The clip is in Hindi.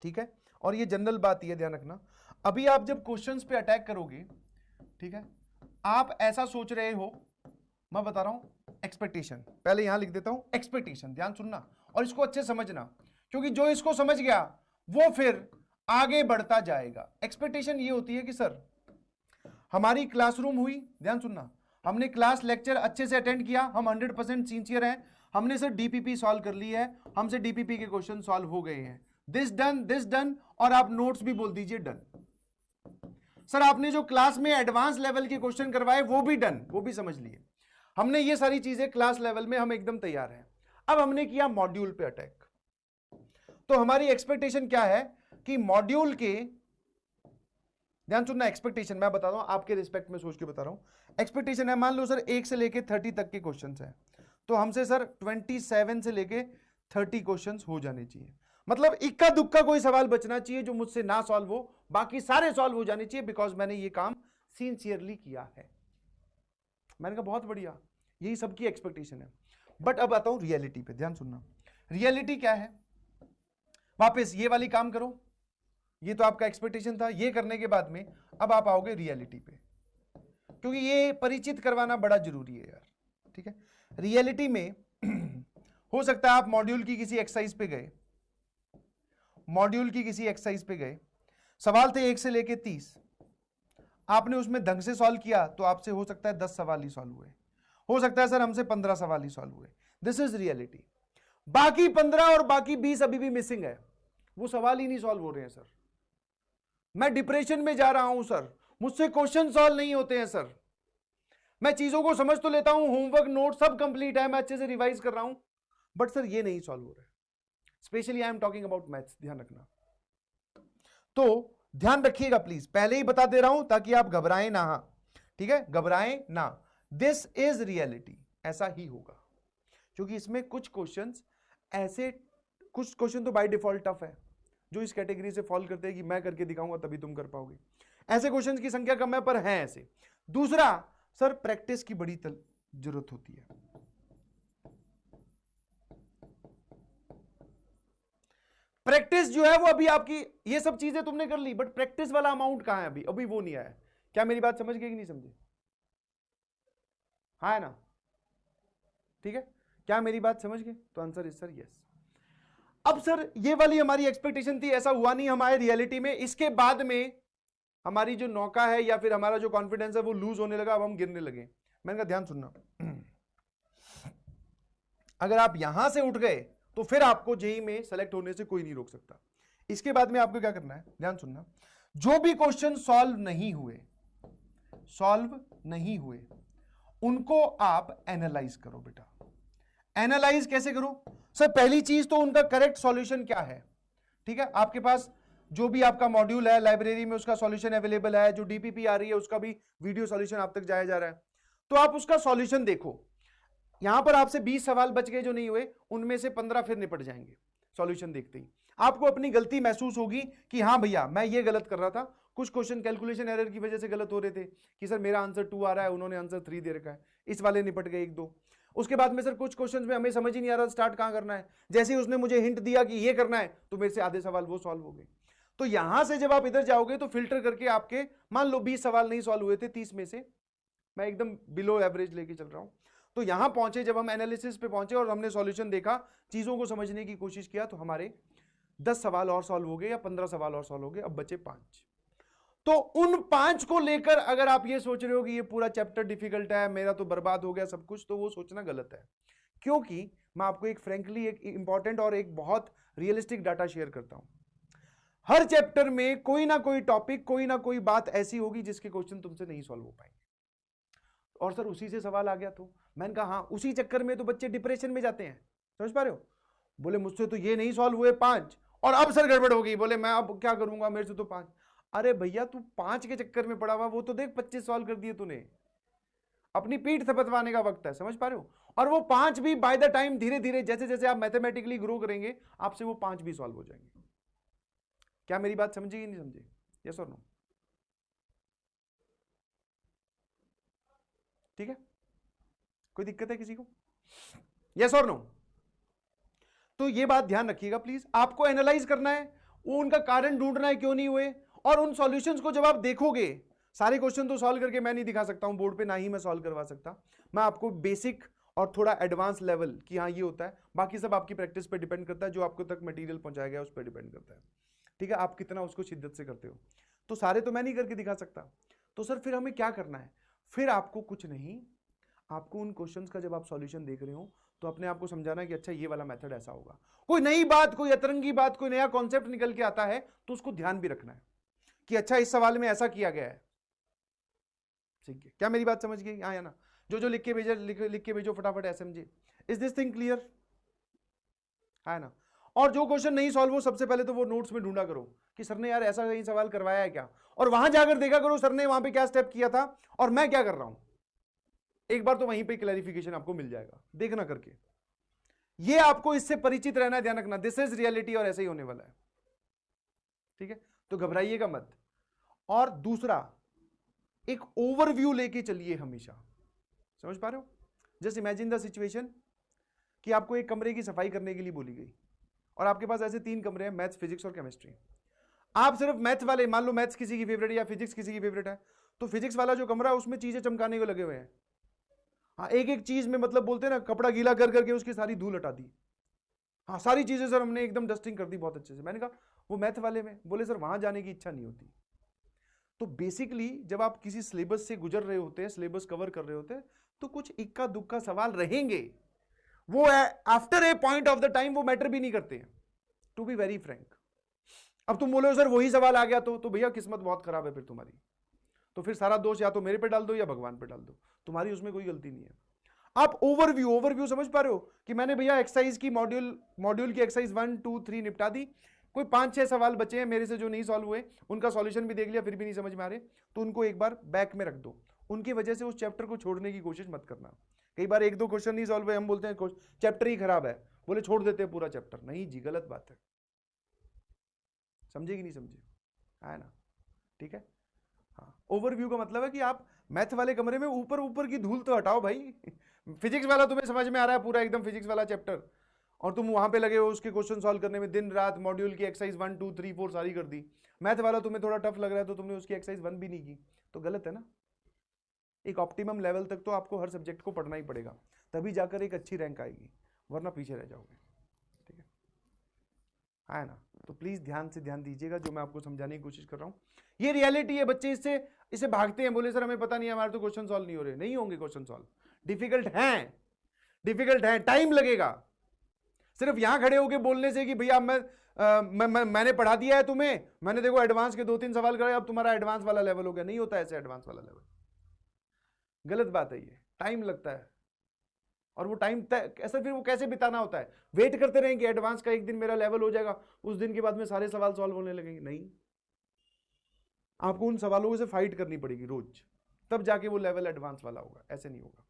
ठीक है, और ये जनरल बात ही है, ध्यान रखना। अभी आप जब क्वेश्चंस पे अटैक करोगे, ठीक है, आप ऐसा सोच रहे हो, मैं बता रहा हूं एक्सपेक्टेशन, पहले यहां लिख देता हूं एक्सपेक्टेशन, ध्यान सुनना और इसको अच्छे समझना, क्योंकि जो इसको समझ गया वो फिर आगे बढ़ता जाएगा। एक्सपेक्टेशन ये होती है कि सर हमारी क्लासरूम हुई, ध्यान सुनना, हमने क्लास लेक्चर अच्छे से अटेंड किया, हम 100% सिंसियर हैं, हमने सर डीपीपी सॉल्व कर ली है, हमसे डीपीपी के क्वेश्चन सॉल्व हो गए हैं, दिस डन, और आप नोट्स भी बोल दीजिए डन। सर आपने जो क्लास में एडवांस लेवल के क्वेश्चन करवाए वो भी डन, वो भी समझ लिए, हमने ये सारी चीजें क्लास लेवल में हम एकदम तैयार हैं। अब हमने किया मॉड्यूल पे अटैक, तो हमारी एक्सपेक्टेशन क्या है कि मॉड्यूल के, ध्यान सुनना, एक्सपेक्टेशन मैं बता रहा हूं आपके रिस्पेक्ट में सोच के बता रहा हूं, एक्सपेक्टेशन है मान लो सर 1 से लेके 30 तक के क्वेश्चंस हैं, तो हमसे सर 27 से लेके 30 क्वेश्चंस हो जाने चाहिए, मतलब इक्का दुक्का कोई सवाल बचना चाहिए जो मुझसे ना सॉल्व हो, बाकी सारे सॉल्व हो जाने चाहिए, बिकॉज मैंने ये काम सिंसियरली किया है। मैंने कहा बहुत बढ़िया, यही सबकी एक्सपेक्टेशन है। बट अब आता हूं रियलिटी पे, ध्यान सुनना, रियलिटी क्या है, वापस ये वाली काम करो, ये तो आपका एक्सपेक्टेशन था, ये करने के बाद में अब आप आओगे रियलिटी पे, क्योंकि ये परिचित करवाना बड़ा जरूरी है यार, ठीक है। रियलिटी में हो सकता है आप मॉड्यूल की किसी एक्सरसाइज पे गए, सवाल थे 1 से लेके 30, आपने उसमें ढंग से सॉल्व किया तो आपसे हो सकता है 10 सवाल ही सॉल्व हुए, हो सकता है सर हमसे 15 सवाल ही सॉल्व हुए, दिस इज रियलिटी। बाकी 15 और बाकी 20 अभी भी मिसिंग है, वो सवाल ही नहीं सॉल्व हो रहे हैं सर, मैं डिप्रेशन में जा रहा हूं सर, मुझसे क्वेश्चन सॉल्व नहीं होते हैं सर, मैं चीजों को समझ तो लेता हूं, होमवर्क नोट सब कंप्लीट है, मैं अच्छे से रिवाइज कर रहा हूं, बट सर ये नहीं सॉल्व हो रहा है, specially I am talking about maths, ध्यान रखना। तो ध्यान रखिएगा प्लीज, पहले ही बता दे रहा हूं ताकि आप घबराएं ना, ठीक है, घबराएं ना, दिस इज रियलिटी, ऐसा ही होगा, क्योंकि इसमें कुछ क्वेश्चंस ऐसे, कुछ क्वेश्चन तो बाय डिफॉल्ट टफ है, जो इस कैटेगरी से फॉल करते हैं कि मैं करके दिखाऊंगा तभी तुम कर पाओगे, ऐसे क्वेश्चंस की संख्या कम है पर हैं ऐसे। दूसरा सर प्रैक्टिस की बड़ी जरूरत होती है, प्रैक्टिस जो है वो अभी आपकी, ये सब चीजें तुमने कर ली बट प्रैक्टिस वाला अमाउंट कहां है, अभी वो नहीं आया। क्या मेरी बात समझ गए कि नहीं समझे? हाँ है ना, ठीक है, क्या मेरी बात समझ गए? तो आंसर इज सर यस। अब सर ये वाली हमारी एक्सपेक्टेशन थी, ऐसा हुआ नहीं हमारे रियलिटी में, इसके बाद में हमारी जो नौका है या फिर हमारा जो कॉन्फिडेंस है वो लूज होने लगा, अब हम गिरने लगे। मैंने कहा ध्यान सुनना, अगर आप यहां से उठ गए तो फिर आपको जेई में सेलेक्ट होने से कोई नहीं रोक सकता। इसके बाद में आपको क्या करना है, ध्यान सुनना, जो भी क्वेश्चन सॉल्व नहीं हुए उनको आप एनालाइज करो बेटा। एनालाइज कैसे करो सर? पहली चीज तो उनका करेक्ट सॉल्यूशन क्या है, ठीक है, आपके पास जो भी आपका मॉड्यूल है लाइब्रेरी में उसका सॉल्यूशन अवेलेबल है, जो डीपीपी आ रही है उसका भी वीडियो सॉल्यूशन आप तक जाया जा रहा है, तो आप उसका सॉल्यूशन देखो। यहां पर आपसे 20 सवाल बच गए जो नहीं हुए, उनमें से 15 फिर निपट जाएंगे सॉल्यूशन देखते ही। आपको अपनी गलती महसूस होगी कि हाँ भैया मैं ये गलत कर रहा था, कुछ क्वेश्चन कैलकुलेशन एरर की वजह से गलत हो रहे थे कि सर मेरा आंसर 2 आ रहा है, उन्होंने आंसर 3 दे रखा है, इस वाले निपट गए 1-2। उसके बाद में सर कुछ क्वेश्चंस में हमें समझ ही नहीं आ रहा स्टार्ट कहां करना है, जैसे ही उसने मुझे हिंट दिया कि ये करना है तो मेरे से आधे सवाल वो सॉल्व हो गए। तो यहां से जब आप इधर जाओगे तो फिल्टर करके आपके मान लो 20 सवाल नहीं सॉल्व हुए थे, 30 में से मैं एकदम बिलो एवरेज लेके चल रहा हूं, तो यहां पहुंचे, जब हम एनालिसिस पे पहुंचे और हमने सॉल्यूशन देखा, चीजों को समझने की कोशिश किया, तो हमारे 10 सवाल और सॉल्व हो गए या 15 सवाल और सॉल्व हो गए, अब बचे 5। तो उन 5 को लेकर अगर आप ये सोच रहे हो कि ये पूरा चैप्टर डिफिकल्ट है, मेरा तो बर्बाद हो गया सब कुछ, तो वो सोचना गलत है। क्योंकि मैं आपको एक फ्रेंकली एक इंपॉर्टेंट और एक बहुत रियलिस्टिक डाटा शेयर करता हूं, हर चैप्टर में कोई ना कोई टॉपिक, कोई ना कोई बात ऐसी होगी जिसके क्वेश्चन तुमसे नहीं सॉल्व हो पाएंगे। और सर उसी से सवाल आ गया, तो मैंने कहा हाँ, उसी चक्कर में तो बच्चे डिप्रेशन में जाते हैं, समझ पा रहे हो? बोले मुझसे तो ये नहीं सॉल्व हुए 5 और अब सर गड़बड़ हो गई, बोले मैं अब क्या करूंगा, मेरे से तो 5। अरे भैया तू 5 के चक्कर में पड़ा हुआ, वो तो देख 25 सॉल्व कर दिए तूने, अपनी पीठ थपथवाने का वक्त है, समझ पा रहे हो? और वो 5 भी बाय द टाइम धीरे धीरे जैसे जैसे आप मैथमेटिकली ग्रो करेंगे, आपसे वो 5 भी सॉल्व हो जाएंगे। क्या मेरी बात समझे कि नहीं समझे? यस और नो? ठीक है, कोई दिक्कत है किसी को? यस और नो? तो ये बात ध्यान रखिएगा प्लीज, आपको एनालाइज करना है वो उनका कारण ढूंढना है क्यों नहीं हुए, और उन सॉल्यूशंस को जब आप देखोगे, सारे क्वेश्चन तो सॉल्व करके मैं नहीं दिखा सकता हूं बोर्ड पे, ना ही मैं सॉल्व करवा सकता, मैं आपको बेसिक और थोड़ा एडवांस लेवल कि हाँ ये होता है, बाकी सब आपकी प्रैक्टिस पे डिपेंड करता है, जो आपको तक मटेरियल पहुंचाया गया उस पर डिपेंड करता है, ठीक है, आप कितना उसको शिद्दत से करते हो। तो सारे तो मैं नहीं करके दिखा सकता, तो सर फिर हमें क्या करना है, फिर आपको कुछ नहीं, आपको उन क्वेश्चंस का जब आप सॉल्यूशन देख रहे हो तो अपने आप को समझाना है कि अच्छा ये वाला मेथड ऐसा होगा, कोई नई बात, कोई अतरंगी बात, कोई नया कॉन्सेप्ट निकल के आता है तो उसको ध्यान भी रखना है कि अच्छा इस सवाल में ऐसा किया गया है, ठीक है, क्या मेरी बात समझ गई, हाँ या ना, जो लिख के भेजो, लिख के भेजो फटाफट SMG, is this thing clear, है ना। और जो क्वेश्चन नहीं सॉल्व हो, सबसे पहले तो वो नोट्स में ढूंढा करो कि सर ने यार ऐसा कहीं सवाल करवाया है क्या, और वहां जाकर देखा करो सर ने वहां पे क्या स्टेप किया था और मैं क्या कर रहा हूं, एक बार तो वहीं पे क्लैरिफिकेशन आपको मिल जाएगा, देखना करके, ये आपको इससे परिचित रहना है, ध्यान रखना, दिस इज रियलिटी और ऐसे ही होने वाला है, ठीक है, तो घबराइएगा मत। और दूसरा, एक ओवरव्यू लेके चलिए हमेशा, समझ पा रहे हो, जस्ट इमेजिन द सिचुएशन कि आपको एक कमरे की सफाई करने के लिए बोली गई और आपके पास ऐसे 3 कमरे हैं, मैथ्स, फिजिक्स और केमिस्ट्री, आप सिर्फ मैथ वाले, मान लो मैथ्स किसी की फेवरेट है या फिजिक्स किसी की फेवरेट है, तो फिजिक्स वाला जो कमरा है उसमें चीजें चमकाने को लगे हुए हैं, हाँ एक एक चीज में, मतलब बोलते हैं ना कपड़ा गीला कर करके उसकी सारी धूल हटा दी, हाँ सारी चीजें सर हमने एकदम डस्टिंग कर दी बहुत अच्छे से, मैंने कहा वो मैथ वाले में, बोले सर वहां जाने की इच्छा नहीं होती। तो बेसिकली जब आप किसी सिलेबस से गुजर रहे होते हैं, सिलेबस कवर कर रहे होते हैं, तो कुछ इक्का दुक्का सवाल रहेंगे, वो after a point of the time वो मैटर भी नहीं करते हैं, टू बी वेरी फ्रैंक। अब तुम बोलो सर वही सवाल आ गया तो भैया किस्मत बहुत खराब है फिर तुम्हारी, तो फिर सारा दोष या तो मेरे पे डाल दो या भगवान पे डाल दो, तुम्हारी उसमें कोई गलती नहीं है। आप ओवरव्यू समझ पा रहे हो कि मैंने भैया एक्सरसाइज की मॉड्यूल की एक्सरसाइज 1 2 3 निपटा दी, कोई 5-6 सवाल बचे हैं मेरे से जो नहीं सॉल्व हुए, उनका सॉल्यूशन भी देख लिया फिर भी नहीं समझ में आ रहे, तो उनको एक बार बैक में रख दो, उनकी वजह से उस चैप्टर को छोड़ने की कोशिश मत करना। कई बार 1-2 क्वेश्चन नहीं सॉल्व हुए, हम बोलते हैं चैप्टर ही खराब है, बोले छोड़ देते हैं पूरा चैप्टर, नहीं जी गलत बात है, समझे कि नहीं समझे, है ना, ठीक है। हाँ, ओवरव्यू का मतलब है कि आप मैथ वाले कमरे में ऊपर ऊपर की धूल तो हटाओ भाई, फिजिक्स वाला तुम्हें समझ में आ रहा है पूरा एकदम फिजिक्स वाला चैप्टर, और तुम वहां पे लगे हो उसके क्वेश्चन सॉल्व करने में दिन रात, मॉड्यूल की एक्सरसाइज 1 2 3 4 सारी कर दी, मैथ वाला तुम्हें थोड़ा टफ लग रहा है तो तुमने उसकी एक्सरसाइज 1 भी नहीं की, तो गलत है ना। एक ऑप्टिमम लेवल तक तो आपको हर सब्जेक्ट को पढ़ना ही पड़ेगा, तभी जाकर एक अच्छी रैंक आएगी, वरना पीछे रह जाओगे, ठीक है ना। तो प्लीज ध्यान से ध्यान दीजिएगा जो मैं आपको समझाने की कोशिश कर रहा हूं, ये रियलिटी है, बच्चे इससे भागते हैं, बोले सर हमें पता नहीं, हमारे तो क्वेश्चन सॉल्व नहीं हो रहे, नहीं होंगे क्वेश्चन सॉल्व, डिफिकल्ट है, टाइम लगेगा, सिर्फ यहां खड़े होकर बोलने से कि भैया मैंने पढ़ा दिया है तुम्हें, मैंने देखो एडवांस के 2-3 सवाल करे, अब तुम्हारा एडवांस वाला लेवल हो गया, नहीं होता ऐसे एडवांस वाला लेवल, गलत बात है, ये टाइम लगता है, और वो टाइम ऐसा फिर वो कैसे बिताना होता है, वेट करते रहेंगे एडवांस का एक दिन मेरा लेवल हो जाएगा, उस दिन के बाद में सारे सवाल सॉल्व होने लगेंगे, नहीं, आपको उन सवालों से फाइट करनी पड़ेगी रोज, तब जाके वो लेवल एडवांस वाला होगा, ऐसे नहीं होगा।